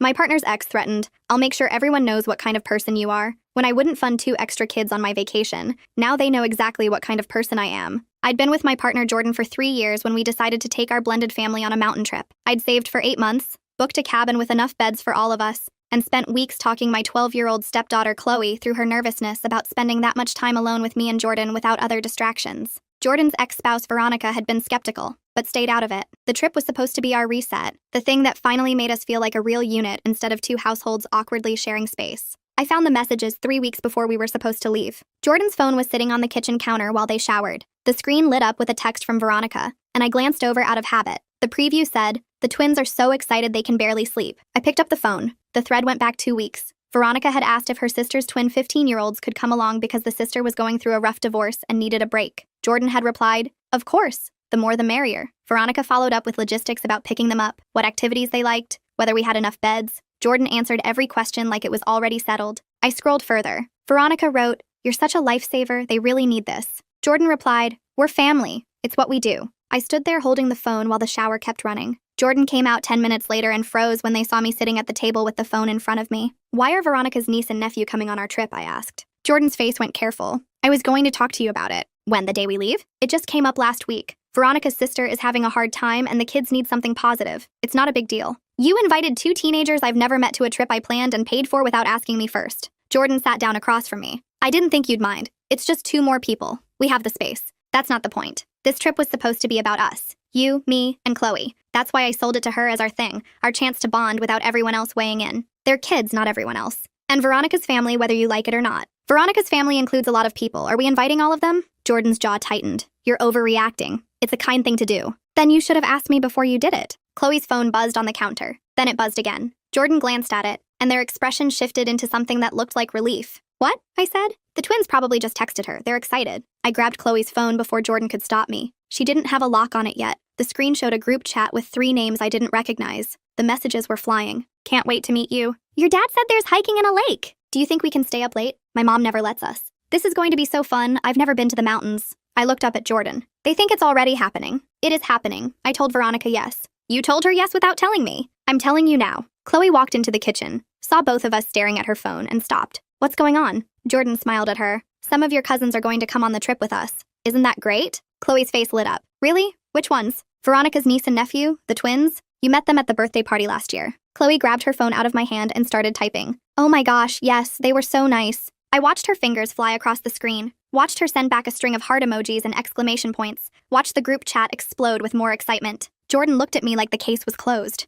My partner's ex threatened, "I'll make sure everyone knows what kind of person you are," when I wouldn't fund 2 extra kids on my vacation. Now they know exactly what kind of person I am. I'd been with my partner Jordan for 3 years when we decided to take our blended family on a mountain trip. I'd saved for 8 months, booked a cabin with enough beds for all of us, and spent weeks talking my 12-year-old stepdaughter Chloe through her nervousness about spending that much time alone with me and Jordan without other distractions. Jordan's ex-spouse Veronica had been skeptical, but stayed out of it. The trip was supposed to be our reset, the thing that finally made us feel like a real unit instead of 2 households awkwardly sharing space. I found the messages 3 weeks before we were supposed to leave. Jordan's phone was sitting on the kitchen counter while they showered. The screen lit up with a text from Veronica, and I glanced over out of habit. The preview said, "The twins are so excited they can barely sleep." I picked up the phone. The thread went back 2 weeks. Veronica had asked if her sister's twin 15-year-olds could come along because the sister was going through a rough divorce and needed a break. Jordan had replied, "Of course, the more the merrier." Veronica followed up with logistics about picking them up, what activities they liked, whether we had enough beds. Jordan answered every question like it was already settled. I scrolled further. Veronica wrote, "You're such a lifesaver, they really need this." Jordan replied, "We're family. It's what we do." I stood there holding the phone while the shower kept running. Jordan came out 10 minutes later and froze when they saw me sitting at the table with the phone in front of me. "Why are Veronica's niece and nephew coming on our trip?" I asked. Jordan's face went careful. "I was going to talk to you about it." "When, the day we leave?" "It just came up last week. Veronica's sister is having a hard time and the kids need something positive. It's not a big deal." "You invited 2 teenagers I've never met to a trip I planned and paid for without asking me first." Jordan sat down across from me. "I didn't think you'd mind. It's just 2 more people. We have the space. That's not the point. This trip was supposed to be about us. You, me, and Chloe. That's why I sold it to her as our thing, our chance to bond without everyone else weighing in. They're kids, not everyone else. And Veronica's family, whether you like it or not. Veronica's family includes a lot of people. Are we inviting all of them?" Jordan's jaw tightened. "You're overreacting. It's a kind thing to do." "Then you should have asked me before you did it." Chloe's phone buzzed on the counter. Then it buzzed again. Jordan glanced at it, and their expression shifted into something that looked like relief. "What?" I said. "The twins probably just texted her. They're excited." I grabbed Chloe's phone before Jordan could stop me. She didn't have a lock on it yet. The screen showed a group chat with 3 names I didn't recognize. The messages were flying. "Can't wait to meet you. Your dad said there's hiking in a lake. Do you think we can stay up late? My mom never lets us. This is going to be so fun. I've never been to the mountains." I looked up at Jordan. "They think it's already happening." "It is happening." I told Veronica yes. "You told her yes without telling me." "I'm telling you now." Chloe walked into the kitchen, saw both of us staring at her phone, and stopped. "What's going on?" Jordan smiled at her. "Some of your cousins are going to come on the trip with us. Isn't that great?" Chloe's face lit up. "Really? Which ones?" "Veronica's niece and nephew, the twins. You met them at the birthday party last year." Chloe grabbed her phone out of my hand and started typing. "Oh my gosh, yes, they were so nice." I watched her fingers fly across the screen, watched her send back a string of heart emojis and exclamation points, watched the group chat explode with more excitement. Jordan looked at me like the case was closed.